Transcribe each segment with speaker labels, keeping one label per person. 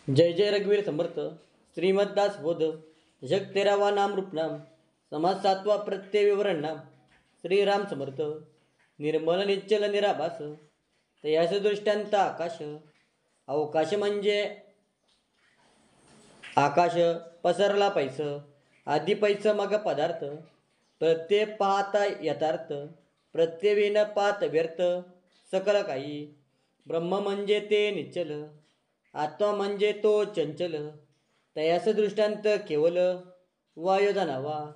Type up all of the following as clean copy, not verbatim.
Speaker 1: जय जय रघुवीर समर्थ. श्रीमद्दास बोध. जग तेरावा नाम रूपनाम. समाज सातवा प्रत्यय विवरण नाम. श्रीराम समर्थ. निर्मल निश्चल निराभास. तयास दृष्टांत आकाश. अवकाश म्हणजे आकाश पसरला पैस. आधी पैस मग पदार्थ. प्रत्यय पाहता यथार्थ. प्रत्यय विन पात व्यर्थ. सकल काही. ब्रह्म म्हणजे ते निश्चल. आत्मा म्हणजे तो चंचल. तयास दृष्टांत केवल. वायोदा नावा.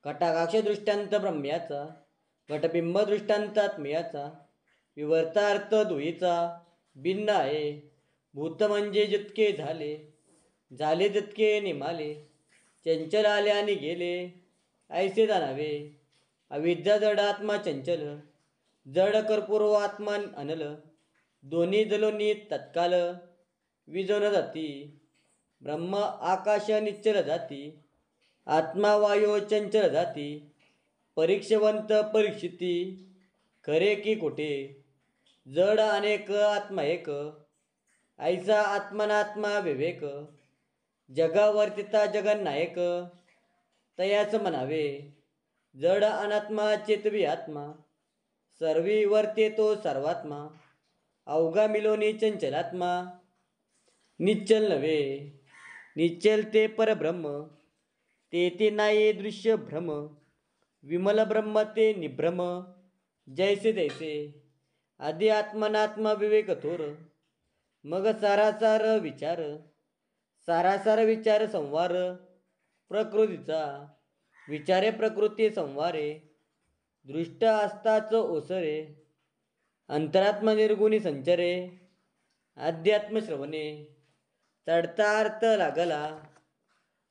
Speaker 1: घटाकाक्ष दृष्टांत ब्रह्म्याचा. घटबिंब दृष्टांत आत्म्याचा. विवर्तार्थ दुहीचा. भिन्न आहे. भूत म्हणजे जितके झाले. झाले तितके निमाले. चंचल आले आणि गेले. ऐसे जाणावे. अविद्या जड आत्मा चंचल. जड कर्पूर आत्मा अनल. दोन्ही जलोनी तत्काल. विजोन जाती. ब्रह्म आकाश निश्चल जाती. आत्मा वायू चंचल जाती. परीक्षवंत परीक्षिती. खरे की खोटे. जड अनेक आत्मा एक. ऐसा आत्मनात्मा विवेक. जगावर्तिता जगन्नायक. तयाच म्हणावे. जड अनात्मा चेतवी आत्मा. सर्वी वर्ते तो सर्वात्मा. अवघा मिलोनी चंचलात्मा. निश्चल नव्हे. निश्चल ते परब्रह्म. ते नाही दृश्य भ्रम. विमल ब्रह्म ते निभ्रम. जैसे तैसे. आधी आत्मनात्मा विवेक थोर. मग सारासार विचार. सारासार विचार संवार. प्रकृतीचा. विचारे प्रकृती संवारे. दृष्ट असताच ओसरे. अंतरात्मा निर्गुणी संचरे. अध्यात्म श्रवणे. चढता अर्थ लागला.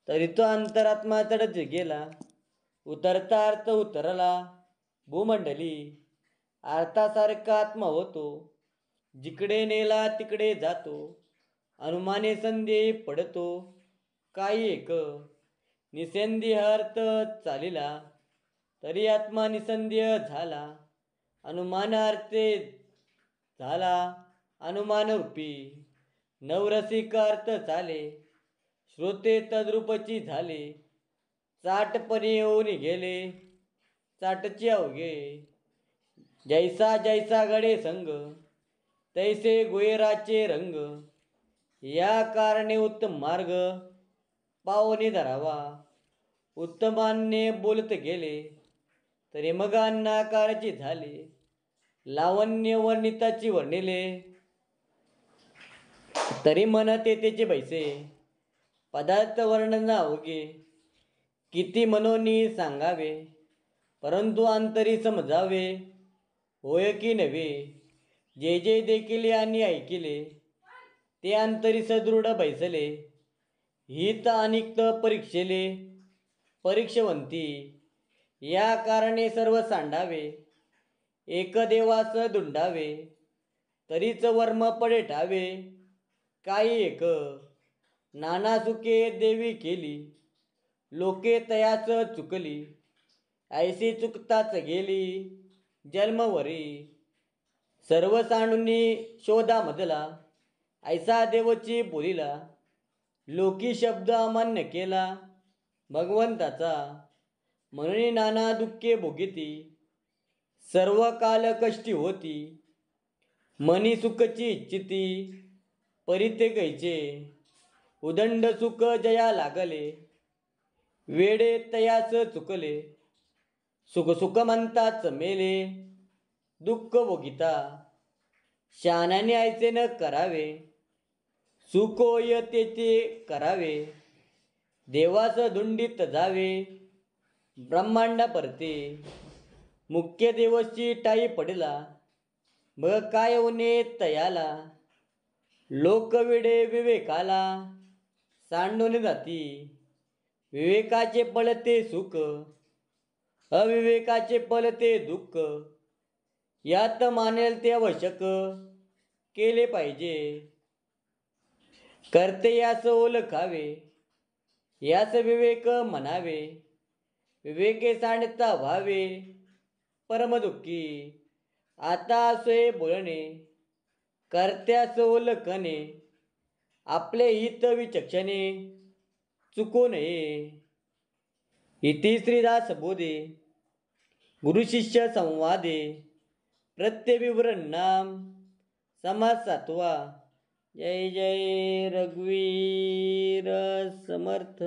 Speaker 1: तरी तो अंतरात्मा चढत गेला. उतरता अर्थ उतरला. भूमंडली. अर्थासारखा आत्मा होतो. जिकडे नेला तिकडे जातो. अनुमाने संदेही पडतो. काही एक. निसंदेह अर्थ चालिला. तरी आत्मा निसंदेह झाला. अनुमान अर्थे झाला. अनुमान रूपी. नवरसिक अर्थ चाले. श्रोते तद्रूपची झाले. चाटपणे येऊन गेले. चाटचे अवघे. जैसा जैसा गडे संग. तैसे गुहेराचे रंग. या कारणे उत्तम मार्ग. पावणे धरावा. उत्तमाने बोलत गेले. तरी मग अन्नाकाराची झाले. लावण्य वर्णिताची वर्णिले. तरी म्हणते त्याचे बैसे. पदार्थ वर्णन अवघे. किती मनोनी सांगावे. परंतु अंतरी समजावे. होय की नव्हे. जे जे देखिले आणि ऐकिले. ते अंतरी सदृढ बैसले. हित अनिक्त परीक्षेले. परीक्षवंती. या कारणे सर्व सांडावे. एक देवास दुंडावे. तरीच वर्म पडे ठावे. काही एक. नाना सुखे देवी केली. लोके तयाच चुकली. ऐशी चुकताच गेली. जन्मवरी. सर्व सांडूनी शोधा मजला. ऐसा देवची बोलिला. लोकी शब्द अमान्य केला. भगवंताचा. म्हणून नाना दुःखे भोगिती. सर्व काल कष्टी होती. मनी सुखची इच्छिती. परिते गैचे. उदंड सुख जया लागले. वेडे तयास चुकले. सुख सुख म्हणताच मेले. दुःख भोगिता. शहाण्याने ऐसे न करावे. सुखोय तेचे करावे. देवास धुंडीत जावे. ब्रह्मांडा परते. मुख्य देवची टाई पडला. मग काय उने तयाला. लोकविडे विवेकाला. सांडून जाती. विवेकाचे पळते सुख. अविवेकाचे पळते दुःख. यात मानेल ते आवश्यक. केले पाहिजे. करते यास ओळखावे. यास विवेक म्हणावे. विवेके सांडता व्हावे. परमदुःखी. आता असे बोलणे. कर्त्यास ओळखणे. आपले हित विचक्षणे चुकू नये. इति श्रीदास बोधे गुरु शिष्य संवादे प्रत्यविवरणाम समास 7वा. जय जय रघुवीर समर्थ.